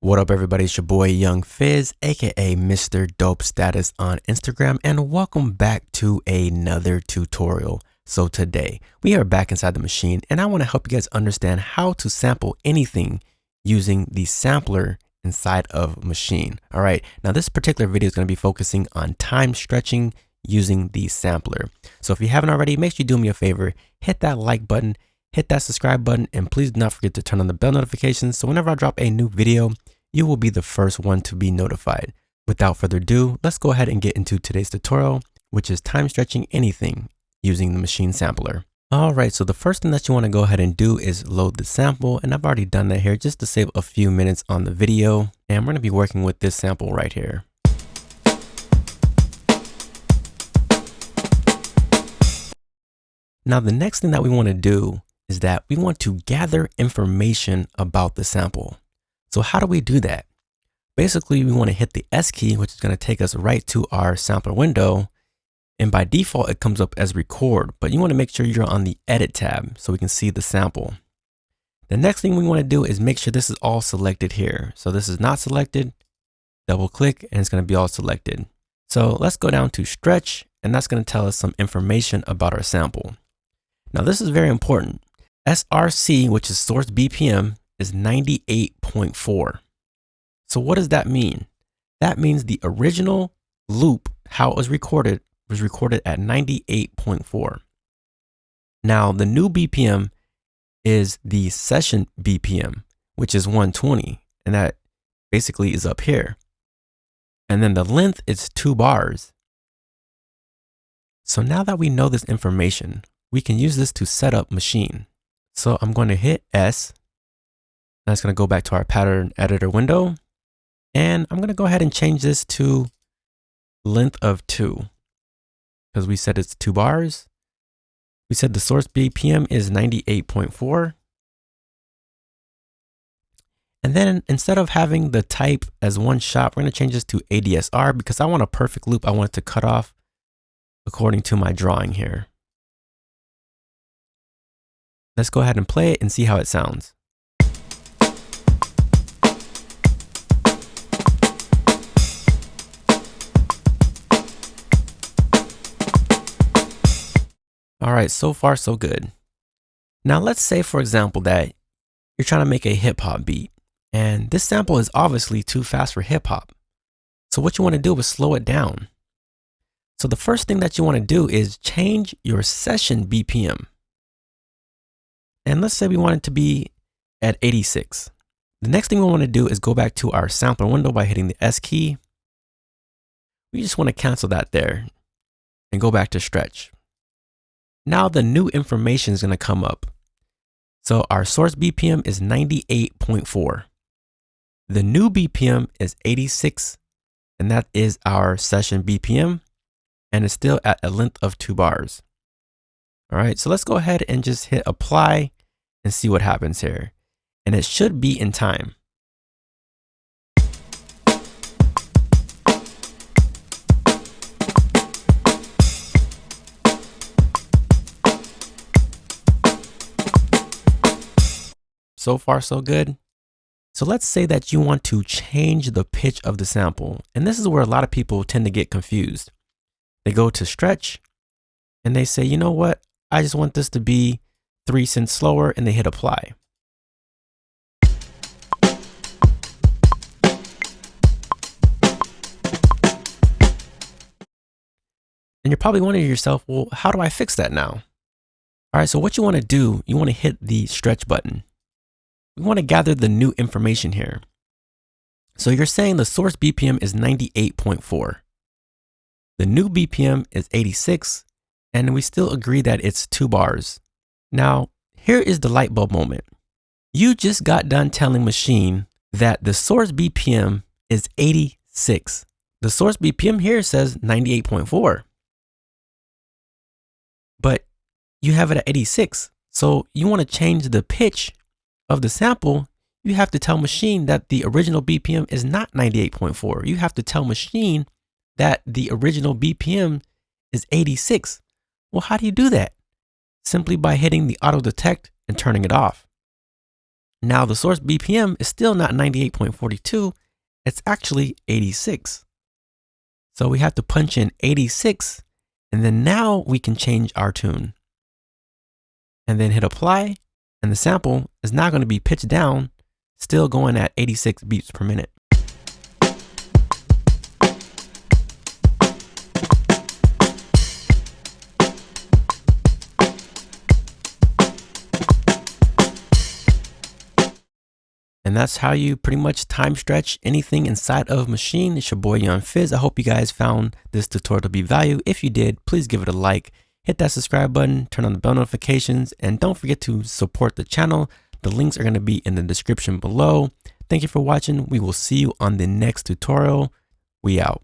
What up, everybody? It's your boy Young Fizz, aka Mr. Dope Status on Instagram, and welcome back to another tutorial. So today we are back inside the machine, and I want to help you guys understand how to sample anything using the sampler inside of Maschine. All right, now this particular video is going to be focusing on time stretching using the sampler. So if you haven't already, make sure you do me a favor, hit that like button, hit that subscribe button, and please do not forget to turn on the bell notifications so whenever I drop a new video, you will be the first one to be notified. Without further ado, let's go ahead and get into today's tutorial, which is time stretching anything using the Maschine Sampler. All right, so the first thing that you want to go ahead and do is load the sample, and I've already done that here just to save a few minutes on the video. And we're going to be working with this sample right here. Now, the next thing that we want to do is that we want to gather information about the sample. So how do we do that? Basically, we want to hit the S key, which is going to take us right to our sampler window. And by default, it comes up as record, but you want to make sure you're on the edit tab so we can see the sample. The next thing we want to do is make sure this is all selected here. So this is not selected, double click, and it's going to be all selected. So let's go down to stretch, and that's going to tell us some information about our sample. Now this is very important. SRC, which is source BPM, is 98.4. So what does that mean? That means the original loop, how it was recorded at 98.4. Now the new BPM is the session BPM, which is 120, and that basically is up here. And then the length is 2 bars. So now that we know this information, we can use this to set up Maschine. So I'm going to hit S. That's going to go back to our pattern editor window. And I'm going to go ahead and change this to length of 2 because we said it's 2 bars. We said the source BPM is 98.4. And then instead of having the type as one shot, we're going to change this to ADSR because I want a perfect loop. I want it to cut off according to my drawing here. Let's go ahead and play it and see how it sounds. All right, so far so good. Now let's say, for example, that you're trying to make a hip hop beat and this sample is obviously too fast for hip hop. So what you want to do is slow it down. So the first thing that you want to do is change your session BPM. And let's say we want it to be at 86. The next thing we want to do is go back to our sampler window by hitting the S key. We just want to cancel that there and go back to stretch. Now the new information is going to come up. So our source BPM is 98.4. The new BPM is 86, and that is our session BPM, and it's still at a length of 2 bars. All right, so let's go ahead and just hit apply and see what happens here. And it should be in time. So far, so good. So let's say that you want to change the pitch of the sample. And this is where a lot of people tend to get confused. They go to stretch and they say, you know what? I just want this to be 3 cents slower, and they hit apply. And you're probably wondering to yourself, well, how do I fix that now? All right, so what you want to do, you want to hit the stretch button. We want to gather the new information here. So you're saying the source BPM is 98.4. The new BPM is 86, and we still agree that it's 2 bars. Now, here is the light bulb moment. You just got done telling Maschine that the source BPM is 86. The source BPM here says 98.4. But you have it at 86. So you want to change the pitch of the sample. You have to tell Maschine that the original BPM is not 98.4. You have to tell Maschine that the original BPM is 86. Well, how do you do that? Simply by hitting the auto detect and turning it off. Now the source BPM is still not 98.42, it's actually 86. So we have to punch in 86, and then now we can change our tune. And then hit apply, and the sample is now going to be pitched down, still going at 86 beats per minute. And that's how you pretty much time stretch anything inside of Maschine. It's your boy Young Fizz. I hope you guys found this tutorial to be value. If you did, please give it a like, hit that subscribe button, turn on the bell notifications, and don't forget to support the channel. The links are going to be in the description below. Thank you for watching. We will see you on the next tutorial. We out.